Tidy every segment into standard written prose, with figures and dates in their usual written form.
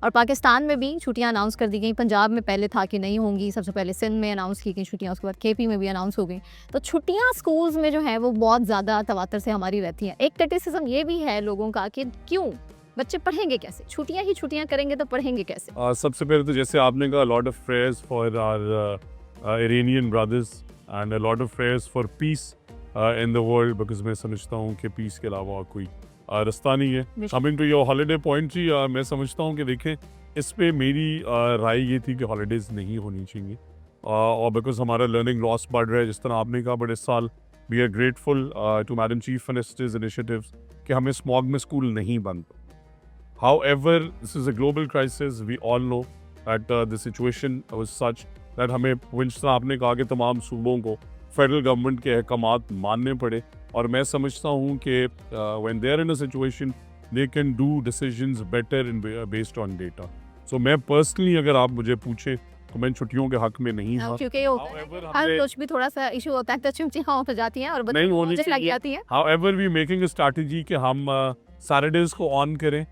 और पाकिस्तान में भी छुट्टियां अनाउंस कर दी गई। पंजाब में पहले था कि नहीं होंगी, सबसे पहले सिंध में अनाउंस की गई छुट्टियां, उसके बाद केपी में भी अनाउंस हो गई। तो छुट्टियां स्कूल्स में जो है वो बहुत ज़्यादा तवातर से हमारी रहती हैं। एक क्रिटिसिज्म ये भी है लोगों का कि क्यों बच्चे पढ़ेंगे कैसे, छुट्टियां ही छुट्टियां करेंगे तो पढ़ेंगे कैसे। सबसे पहले तो जैसे आपने कहा lot of prayers for our Iranian brothers and a lot of prayers for peace in the world, because मैं समझता हूँ कि पीस के अलावा कोई रास्ता नहीं है। Coming to your holiday point जी, मैं समझता हूँ कि देखें इस पे मेरी राय ये थी कि हॉलीडेज़ नहीं होनी चाहिए, और बिकॉज हमारा लर्निंग लॉस बढ़ रहा है जिस तरह आपने कहा। बट इस साल we are grateful to madam chief minister's initiatives कि हमें स्मॉग में स्कूल नहीं बंद। However, this is a global crisis. We all know that the situation was such that हमें जिस तरह आपने कहा कि तमाम सूबों को फेडरल गवर्नमेंट के अहकामात मानने पड़े, और मैं समझता हूँ कि when they are in a situation they can do decisions better in based on data. So मैं personally अगर आप मुझे पूछें तो मैं छुट्टियों के हक में नहीं था। क्योंकि ये होता है However, हर हमने- कुछ भी थोड़ा सा इशू होता है तो चिमचियां हो जाती हैं और बच्चे नहीं होनी मुझे लग चाहिए। जाती है। However, we making a strategy कि हम सैटरडेज को ऑन करें,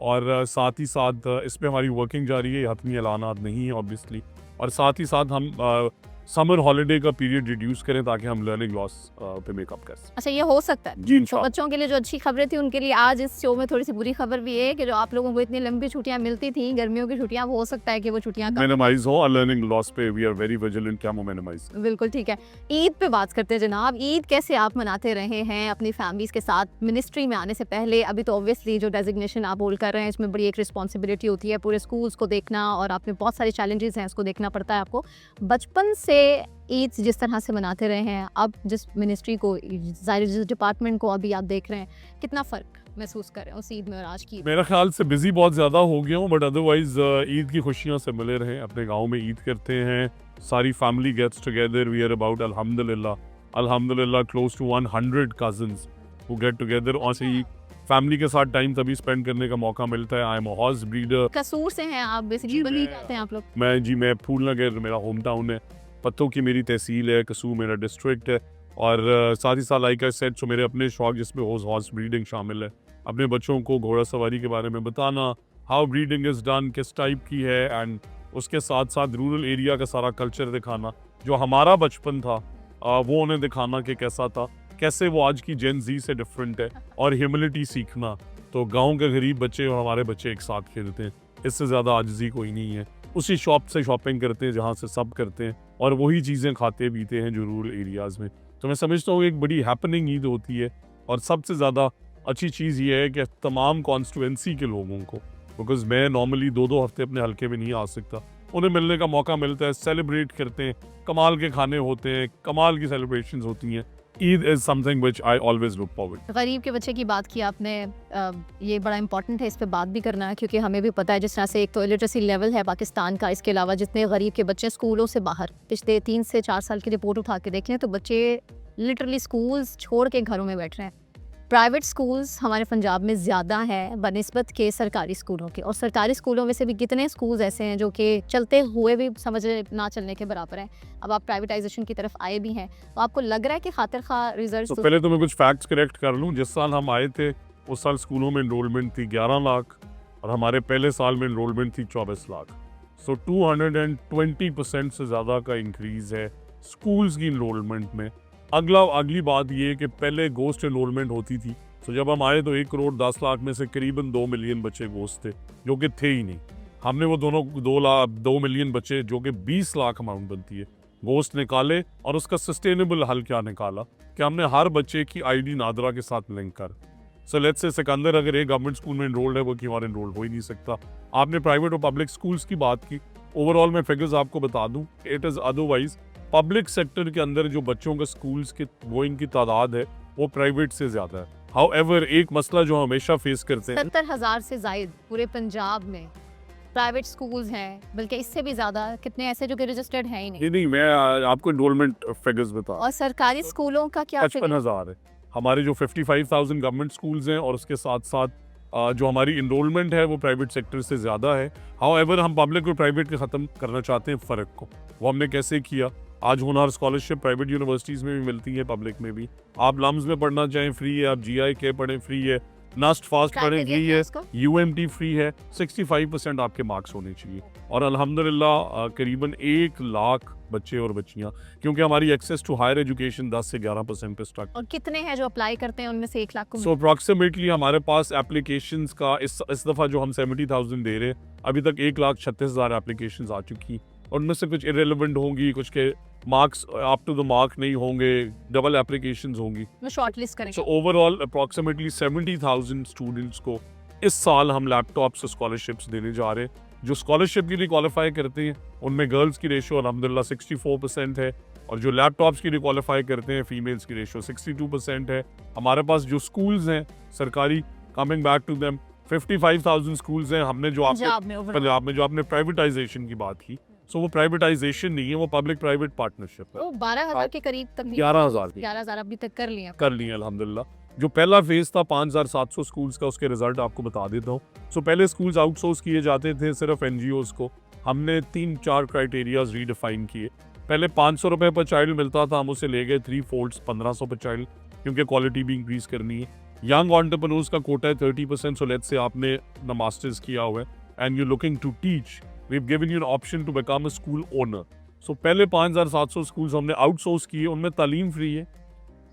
और साथ ही साथ इस पे हमारी वर्किंग जारी है, हतमी ऐलानात नहीं है ऑब्वियसली, और साथ ही साथ हम समर हॉलीडे का पीरियड रिड्यूस करें ताकि हम लर्निंग लॉस पे मेकअप कर सकें। अच्छा, ये हो सकता है। जी तो इंशाल्लाह। बच्चों के लिए जो अच्छी खबरें थी उनके लिए आज इस शो में थोड़ी सी बुरी खबर भी है कि जो आप लोगों को इतनी लंबी छुट्टियां मिलती थी, गर्मियों की छुट्टियां, वो हो सकता है कि वो छुट्टियां कम। मिनिमाइज हो लर्निंग लॉस पे, वी आर वेरी विजिलेंट क्या मिनिमाइज। बिल्कुल ठीक है। ईद पे बात करते हैं जनाब। ईद कैसे आप मनाते रहे हैं अपनी फैमिलीज के साथ मिनिस्ट्री में आने से पहले? अभी तो ऑब्वियसली जो डेजिग्नेशन आप होल्ड कर रहे हैं इसमें बड़ी एक रिस्पॉन्सिबिलिटी होती है, पूरे स्कूल्स को देखना, और आपने बहुत सारे चैलेंजेस हैं उसको देखना पड़ता है आपको। बचपन से ईद जिस तरह से मनाते रहे हैं, अब जिस मिनिस्ट्री को, जिस डिपार्टमेंट को अभी आप देख रहे हैं, कितना फ़र्क महसूस कर रहे हैं उस ईद में और आज की? मेरा ख्याल से बिजी बहुत ज़्यादा हो गया हूँ, बट अदरवाइज ईद की खुशियाँ से मिले रहे। अपने गाँव में ईद करते हैं, सारी family gets together. We are about अल्हम्दुलिल्लाह close to 100 cousins who get together, और से फैमिली के साथ टाइम तभी स्पेंड करने का मौका मिलता है। I am a horse breeder. कसूर से हैं आप, बेसिकली बनी जाते हैं आप लोग। मैं फूल नगर मेरा होम टाउन है, पत्तों की मेरी तहसील है, कसूर मेरा डिस्ट्रिक्ट है, और साथ ही साथ लाइक आई सेड सो मेरे अपने शौक जिसमें हॉर्स ब्रीडिंग शामिल है। अपने बच्चों को घोड़ा सवारी के बारे में बताना, हाउ ब्रीडिंग इज़ डन, किस टाइप की है, एंड उसके साथ साथ रूरल एरिया का सारा कल्चर दिखाना, जो हमारा बचपन था वो उन्हें दिखाना कि कैसा था, कैसे वो आज की जेन जी से डिफरेंट है, और ह्यूमिलिटी सीखना। तो गाँव के गरीब बच्चे और हमारे बच्चे एक साथ खेलते हैं, इससे ज़्यादा आजिज़ी कोई नहीं है। उसी शॉप से शॉपिंग करते हैं जहाँ से सब करते हैं, और वही चीज़ें खाते पीते हैं जो रूरल एरियाज़ में। तो मैं समझता हूँ एक बड़ी हैपनिंग ईद होती है, और सबसे ज़्यादा अच्छी चीज़ ये है कि तमाम कॉन्स्टिट्यूएंसी के लोगों को, बिकॉज मैं नॉर्मली 2-2 हफ्ते अपने हल्के में नहीं आ सकता, उन्हें मिलने का मौका मिलता है, सेलिब्रेट करते हैं, कमाल के खाने होते हैं, कमाल की सेलिब्रेशंस होती हैं। Eid is something which I always look forward. गरीब के बच्चे की बात की आपने, ये बड़ा इंपॉर्टेंट है, इस पे बात भी करना है, क्योंकि हमें भी पता है जिस तरह से एक तो लिटरेसी लेवल है पाकिस्तान का, इसके अलावा जितने गरीब के बच्चे स्कूलों से बाहर, पिछले 3 से 4 साल की रिपोर्ट उठा के देख लें तो बच्चे लिटरली स्कूल्स छोड़ के घरों में बैठ रहे हैं। प्राइवेट स्कूल्स हमारे पंजाब में ज़्यादा है बनिस्बत के सरकारी स्कूलों के, और सरकारी स्कूलों में से भी कितने स्कूल्स ऐसे हैं जो कि चलते हुए भी समझ ना चलने के बराबर हैं। अब आप प्राइवेटाइजेशन की तरफ आए भी हैं, तो आपको लग रहा है कि खातिर खा रिजल्ट? तो पहले तो मैं कुछ फैक्ट्स करेक्ट कर लूँ। जिस साल हम आए थे उस साल स्कूलों में इनरोलमेंट थी 11 लाख, और हमारे पहले साल में इनरोलमेंट थी 24 लाख। सो 220% से ज़्यादा का इंक्रीज़ है स्कूल्स की इनरोलमेंट में। अगली बात ये है कि पहले गोस्ट एनरोलमेंट होती थी, तो जब हम आए तो 1 करोड़ 10 लाख में से करीबन 2 मिलियन बच्चे गोस्ट थे, जो कि थे ही नहीं। हमने वो दोनों 2 मिलियन बच्चे, जो कि 20 लाख अमाउंट बनती है, गोस्ट निकाले, और उसका सस्टेनेबल हल क्या निकाला कि हमने हर बच्चे की आईडी नादरा के साथ लिंक कर। सो लेट्स से सिकंदर अगर एक गवर्नमेंट स्कूल में इनरोल्ड है, वो क्यों और इनरोल्ड हो ही नहीं सकता। आपने प्राइवेट और पब्लिक स्कूल्स की बात की, ओवरऑल मैं फिगर्स आपको बता दूं, it is otherwise public sector के अंदर जो बच्चों का स्कूल्स के वो इनकी तादाद है वो प्राइवेट से ज़्यादा है। हाउएवर एक मसला जो हमेशा फेस करते हैं, 70,000 से जायद पूरे पंजाब में प्राइवेट स्कूल्स हैं, बल्कि इससे भी ज़्यादा कितने ऐसे जो कि रजिस्टर्ड हैं ही नहीं। नहीं मैं आपको इनरोलमेंट फिगर्स बता। और सरकारी स्कूलों का क्या figure? 55,000 है हमारे जो 55,000 गवर्नमेंट स्कूल्स हैं, और उसके साथ साथ जो हमारी इनरोलमेंट है वो प्राइवेट सेक्टर से ज़्यादा है। हाउएवर हम पब्लिक और प्राइवेट के ख़त्म करना चाहते हैं फ़र्क को। वो हमने कैसे किया? आज होनहार स्कॉलरशिप प्राइवेट यूनिवर्सिटीज़ में भी मिलती है, पब्लिक में भी। आप लम्स में पढ़ना चाहें फ्री है, आप GI के पढ़ें फ्री है, नास्ट फास्ट पढ़ें Criteria यही क्या है, उसका? यूएमटी फ्री है, 65% आपके मार्क्स होने चाहिए और अल्हम्दुलिल्लाह करीबन 1 लाख बच्चे और बच्चियां, क्योंकि हमारी एक्सेस टू हायर एजुकेशन 10 से 11% पे स्टक। और कितने हैं जो अप्लाई करते हैं उनमें से 1 लाख को? सो अप्रॉक्सीमेटली हमारे पास एप्लीकेशंस का इस दफ़ा जो हम 70,000 दे रहे हैं, अभी तक 1,36,000 एप्लीकेशंस आ चुकी, और उनमें से कुछ इरेलेवेंट होंगी, कुछ के marks up to the mark नहीं होंगे, डबल एप्लीकेशंस होंगी। वो शॉर्टलिस्ट करेंगे। सो ओवरऑल अप्रॉक्सीमेटली 70,000 स्टूडेंट्स को इस साल हम लैपटॉप्स स्कॉलरशिप्स देने जा रहे हैं। जो स्कॉलरशिप के लिए क्वालिफाई करते हैं उनमें गर्ल्स की रेशो अल्हम्दुलिल्लाह 64% है, और जो लैपटॉप्स के लिए क्वालिफाई करते हैं फीमेल्स की रेशो 62% है। हमारे पास जो स्कूल्स हैं सरकारी, coming back to them, 55,000 schools हैं। हमने जो पंजाब में overall। पंजाब में जो आपने प्राइवेटाइजेशन की बात की, सो वो प्राइवेटाइजेशन नहीं है, वो पब्लिक प्राइवेट पार्टनरशिप है। वो 12,000 के करीब तक 11,000 की 11,000 अभी तक कर लिया। कर लिए अल्हम्दुलिल्लाह। जो पहला फेज था 5,700 स्कूल्स का, उसके रिजल्ट आपको बता देता हूँ। सो पहले स्कूल्स आउटसोर्स किए जाते थे सिर्फ एनजीओज को। हमने 3-4 क्राइटेरियाज रीडिफाइन किए। पहले 500 रुपये पर चाइल्ड मिलता था, हम उसे ले गए 3 फोल्ड्स 1,500 पर चाइल्ड, क्योंकि क्वालिटी भी इंक्रीज करनी है। यंग एंटरप्रेन्योर्स का कोटा है 30%, सो लेट्स से आपने अपना मास्टर्स किया हुआ है and you looking to teach, we have given you an option to become a school owner. So पहले 5,700 स्कूल्स हमने आउटसोर्स किए, उनमें तालीम फ्री है,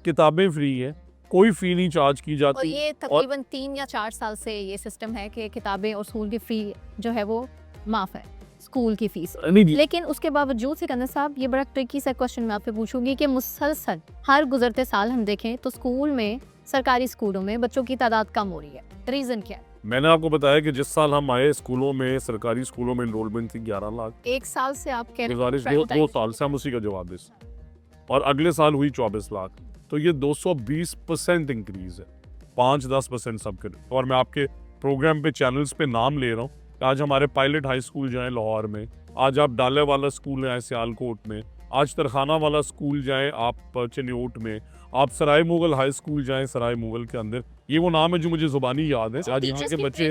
किताबें फ्री है, कोई फी नहीं चार्ज की और जाती। ये तकरीबन 3 या 4 साल से ये सिस्टम है कि किताबें और स्कूल की फी जो है वो माफ है, स्कूल की फीस। लेकिन उसके बावजूद सिकंदर साहब, ये बड़ा ट्रिकी सा क्वेश्चन मैं आपसे पूछूंगी कि मुसलसल हर गुजरते साल हम देखें तो स्कूल में, सरकारी स्कूलों में बच्चों की तादाद कम हो रही है, रीजन क्या है? मैंने आपको बताया कि जिस साल हम आए स्कूलों में, सरकारी स्कूलों में एनरोलमेंट थी 11 लाख। 1 साल से आप कह रहे गुजारिश 2 साल से हम उसी का जवाब दे सकते हैं। और अगले साल हुई 24 लाख, तो ये 220% इंक्रीज है, 5-10% सब करे। और मैं आपके प्रोग्राम पे चैनल्स पे नाम ले रहा हूँ। आज हमारे पायलट हाई स्कूल जाएं लाहौर में, आज आप डाले वाला स्कूल जाएं सियालकोट में, आज तरखाना वाला स्कूल जाएं आप चिन्योट में, आप सराय मुगल हाई स्कूल जाएं सराय मुगल के अंदर। ये वो नाम है जो मुझे जुबानी याद है। आज यहाँ के बच्चे,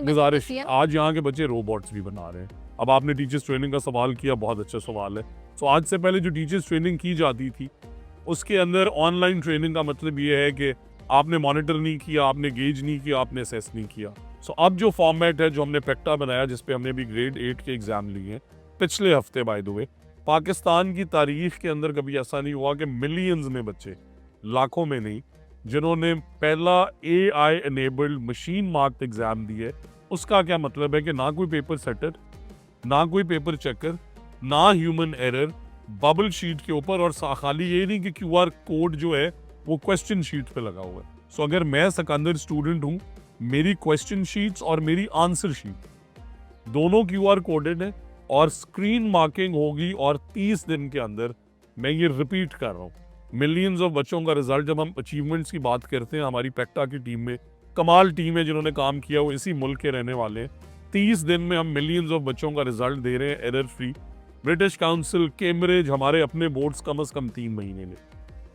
गुजारिश, आज यहाँ के बच्चे रोबोट्स भी बना रहे हैं। अब आपने टीचर्स ट्रेनिंग का सवाल किया, बहुत अच्छा सवाल है। तो आज से पहले जो टीचर्स ट्रेनिंग की जाती थी उसके अंदर ऑनलाइन ट्रेनिंग का मतलब ये है कि आपने मॉनिटर नहीं किया, आपने गेज नहीं किया, आपने असेस नहीं किया। सो अब जो फॉर्मेट है, जो हमने पेक्टा बनाया, जिसपे हमने भी ग्रेड 8 के एग्जाम लिए हैं पिछले हफ्ते, बाय द वे, पाकिस्तान की तारीख के अंदर कभी ऐसा नहीं हुआ कि मिलियंस में बच्चे, लाखों में नहीं, जिन्होंने पहला AI enabled machine marked exam दिए। उसका क्या मतलब है कि ना कोई पेपर सेटर, ना कोई पेपर चेकर, ना ह्यूमन एरर, बबल शीट के ऊपर, और खाली ये नहीं कि QR कोड जो है वो क्वेश्चन शीट पे लगा हुआ है। सो अगर मैं सिकंदर स्टूडेंट हूँ, मेरी क्वेश्चन शीट्स और मेरी आंसर शीट दोनों QR कोडेड है और स्क्रीन मार्किंग होगी, और 30 दिन के अंदर, मैं ये रिपीट कर रहा हूँ, मिलियंस ऑफ बच्चों का रिजल्ट। जब हम अचीवमेंट्स की बात करते हैं, हमारी पेक्टा की टीम में कमाल टीम है जिन्होंने काम किया, वो इसी मुल्क के रहने वाले हैं। 30 दिन में हम मिलियंस ऑफ बच्चों का रिजल्ट दे रहे हैं error free. British council, Cambridge, हमारे अपने बोर्ड्स कम से कम 3 महीने में।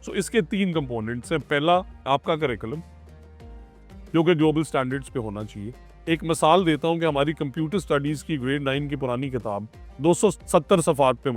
सो इसके 3 कंपोनेंट्स हैं। पहला, आपका करिकुलम जो कि ग्लोबल स्टैंडर्ड्स पे होना चाहिए। एक मिसाल देता हूँ कि हमारी कंप्यूटर स्टडीज़ की ग्रेड 9 की पुरानी किताब 270 सफ़ात पे